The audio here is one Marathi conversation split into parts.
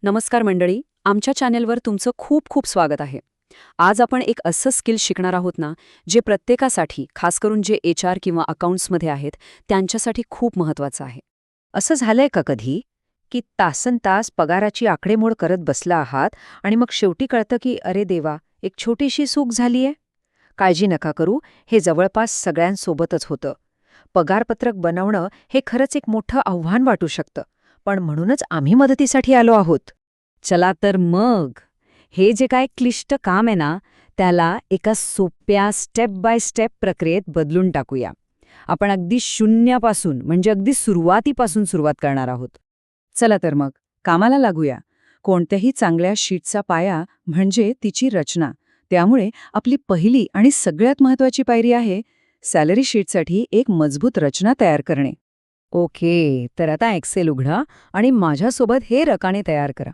नमस्कार मंडळी, आमच्या चॅनेलवर तुमचं खूप खूप स्वागत आहे. आज आपण एक असं स्किल शिकणार आहोत ना, जे प्रत्येकासाठी, खास करून जे HR किंवा अकाउंट्समध्ये आहेत, त्यांच्यासाठी खूप महत्त्वाचं आहे. असं झालंय का कधी की तासनतास पगाराची आकडेमोड करत बसला आहात आणि मग शेवटी कळतं की अरे देवा, एक छोटीशी चूक झालीये? काळजी नका करू, हे जवळपास सगळ्यांसोबतच होतं. पगारपत्रक बनवणं हे खरंच एक मोठं आव्हान वाटू शकतं, पण म्हणूनच आम्ही मदतीसाठी आलो आहोत. चला तर मग, हे जे काय क्लिष्ट काम आहे ना, त्याला एका सोप्या स्टेप बाय स्टेप प्रक्रियेत बदलून टाकूया. आपण अगदी शून्यापासून म्हणजे अगदी सुरुवातीपासून सुरुवात करणार आहोत. चला तर मग, कामाला लागूया. कोणत्याही चांगल्या शीटचा पाया म्हणजे तिची रचना. त्यामुळे आपली पहिली आणि सगळ्यात महत्त्वाची पायरी आहे सॅलरी शीटसाठी एक मजबूत रचना तयार करणे. ओके, तर आता एक्सेल उघडा आणि माझ्यासोबत हे रकाने तयार करा.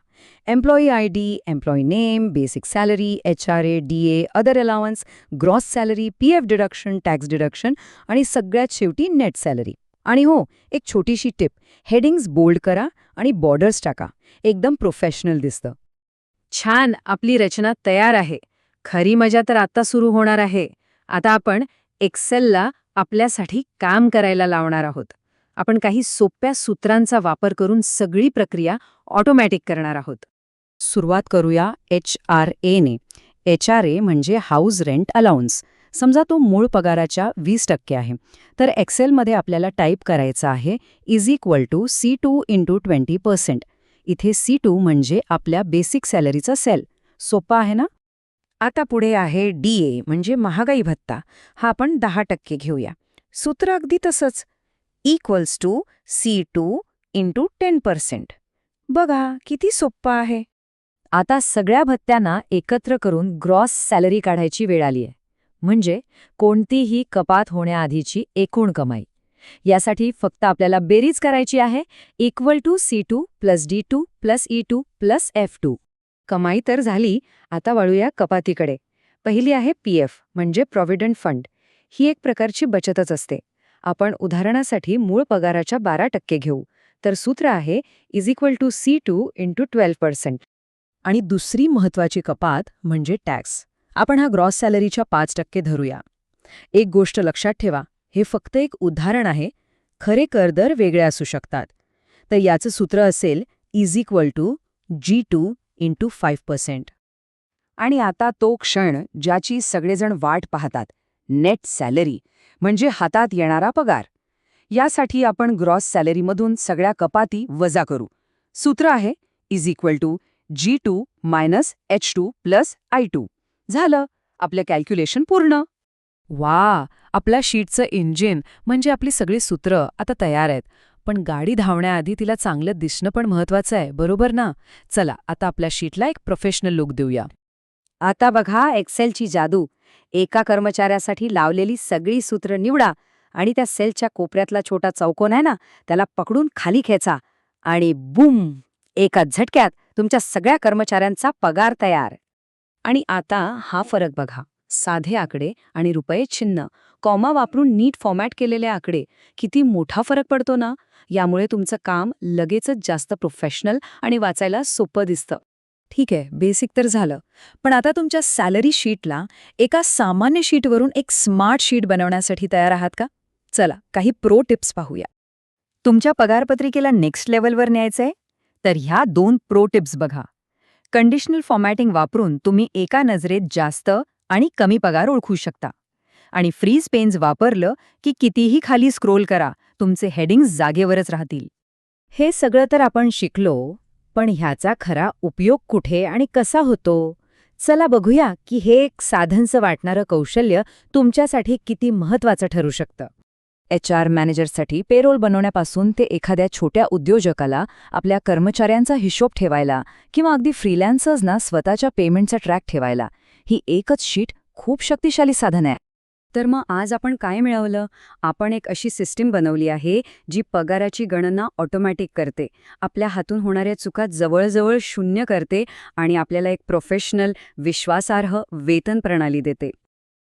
Employee ID, employee name, basic salary, HRA, DA, other allowance, gross salary, PF deduction, tax deduction आणि सगळ्यात शेवटी नेट सॅलरी. आणि हो, एक छोटीशी टिप, हेडिंग्स बोल्ड करा आणि बॉर्डर्स टाका. एकदम प्रोफेशनल दिसतं. छान, आपली रचना तयार आहे. खरी मजा तर आता सुरू होणार आहे. आता आपण एक्सेलला आपल्यासाठी काम करायला लावणार आहोत. आपण काही सोप्या सूत्रांचा वापर करून सगळी प्रक्रिया ऑटोमॅटिक करणार आहोत. सुरुवात करूया HRA ने. HRA म्हणजे हाऊस रेंट अलाउन्स. समजा तो मूळ पगाराच्या 20% आहे. तर एक्सेलमध्ये आपल्याला टाईप करायचं आहे C2 × 20%. इथे C2 म्हणजे आपल्या बेसिक सॅलरीचा सेल. सोपा आहे ना? आता पुढे आहे DA म्हणजे महागाई भत्ता. हा आपण 10% घेऊया. सूत्र अगदी तसंच, C2 × 10%. बघा किती सोप्पं आहे. आता सगळ्या भत्त्यांना एकत्र करून ग्रॉस सॅलरी काढायची वेळ आली आहे. म्हणजे कोणतीही कपात होण्याआधीची एकूण कमाई. यासाठी फक्त आपल्याला बेरीज करायची आहे C2 + D2 + E2 + F2. कमाई तर झाली, आता वळूया कपातीकडे. पहिली आहे PF म्हणजे प्रॉव्हिडंट फंड. ही एक प्रकारची बचतच असते. आपण उदाहरणासाठी मूळ पगाराच्या 12% घेऊ. तर सूत्र आहे C2 × 12%. आणि दुसरी महत्त्वाची कपात म्हणजे टॅक्स. आपण हा ग्रॉस सॅलरीच्या 5% धरूया. एक गोष्ट लक्षात ठेवा, हे फक्त एक उदाहरण आहे. खरे करदर वेगळे असू शकतात. तर याचं सूत्र असेल G2 × 5%. आणि आता तो क्षण ज्याची सगळेजण वाट पाहतात, नेट सॅलरी म्हणजे हातात येणारा पगार. यासाठी आपण ग्रॉस सॅलरीमधून सगळ्या कपाती वजा करू. सूत्र आहे G2 - H2 + I2. झालं, आपलं कॅल्क्युलेशन पूर्ण. वा, आपल्या शीटचं इंजिन म्हणजे आपली सगळी सूत्र आता तयार आहेत. पण गाडी धावण्याआधी तिला चांगलं दिसणं पण महत्वाचं आहे, बरोबर ना? चला, आता आपल्या शीटला एक प्रोफेशनल लुक देऊया. आता बघा एक्सेलची जादू. एका कर्मचाऱ्यासाठी लावलेली सगळी सूत्र निवडा आणि त्या सेलच्या कोपऱ्यातला छोटा चौकोन आहे ना, त्याला पकडून खाली खेचा आणि बूम! एका झटक्यात तुमच्या सगळ्या कर्मचाऱ्यांचा पगार तयार. आणि आता हा फरक बघा. साधे आकडे आणि रुपये चिन्ह, कॉमा वापरून नीट फॉर्मॅट केलेले आकडे. किती मोठा फरक पडतो ना? यामुळे तुमचं काम लगेचच जास्त प्रोफेशनल आणि वाचायला सोपं दिसतं. ठीक आहे, बेसिक तर झालं. पण आता तुमच्या सॅलरी शीटला एका सामान्य शीटवरून एक स्मार्ट शीट बनवण्यासाठी तयार आहात का? चला, काही प्रो टिप्स पाहूया. तुमच्या पगारपत्रिकेला नेक्स्ट लेवलवर न्यायचंय? तर ह्या 2 प्रो टिप्स बघा. कंडिशनल फॉर्मॅटिंग वापरून तुम्ही एका नजरेत जास्त आणि कमी पगार ओळखू शकता. आणि फ्रीज पेन्स वापरलं की कितीही खाली स्क्रोल करा, तुमचे हेडिंग्स जागेवरच राहतील. हे सगळं तर आपण शिकलो, पण ह्याचा खरा उपयोग कुठे आणि कसा होतो? चला बघूया की हे एक साधनचं वाटणारं कौशल्य तुमच्यासाठी किती महत्त्वाचं ठरू शकतं. HR मॅनेजरसाठी पेरोल बनवण्यापासून ते एखाद्या छोट्या उद्योजकाला आपल्या कर्मचाऱ्यांचा हिशोब ठेवायला किंवा अगदी फ्रीलॅन्सर्सना स्वतःच्या पेमेंटचा ट्रॅक ठेवायला, ही एकच शीट खूप शक्तिशाली साधन आहे. तर मग आज आपण काय मिळवलं? आपण एक अशी सिस्टीम बनवली आहे जी पगाराची गणना ऑटोमॅटिक करते, आपल्या हातून होणाऱ्या चुका जवळजवळ शून्य करते आणि आपल्याला एक प्रोफेशनल, विश्वासार्ह वेतन प्रणाली देते.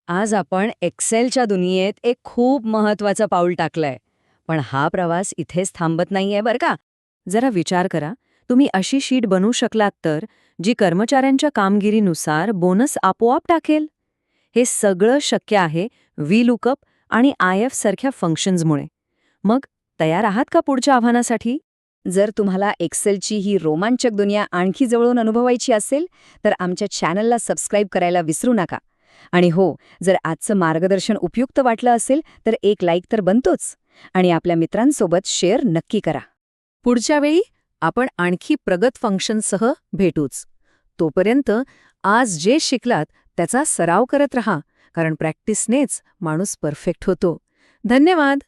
आज आपण एक्सेलच्या दुनियेत एक खूप महत्त्वाचं पाऊल टाकलंय. पण हा प्रवास इथेच थांबत नाहीये बरं का. जरा विचार करा, तुम्ही अशी शीट बनवू शकलात तर जी कर्मचाऱ्यांच्या कामगिरीनुसार बोनस आपोआप टाकेल. हे सगळं शक्य आहे VLOOKUP आणि IF सारख्या फंक्शन्समुळे. मग तयार आहात का पुढच्या आव्हानासाठी? जर तुम्हाला एक्सेलची ही रोमांचक दुनिया आणखी जवळून अनुभवायची असेल तर आमच्या चॅनलला सबस्क्राईब करायला विसरू नका. आणि हो, जर आजचं मार्गदर्शन उपयुक्त वाटलं असेल तर एक लाईक तर बनतोच आणि आपल्या मित्रांसोबत शेअर नक्की करा. पुढच्या वेळी आपण आणखी प्रगत फंक्शनसह भेटूच. तोपर्यंत आज जे शिकलात त्याचा सराव करत रहा, कारण प्रॅक्टिसनेच माणूस परफेक्ट होतो. धन्यवाद.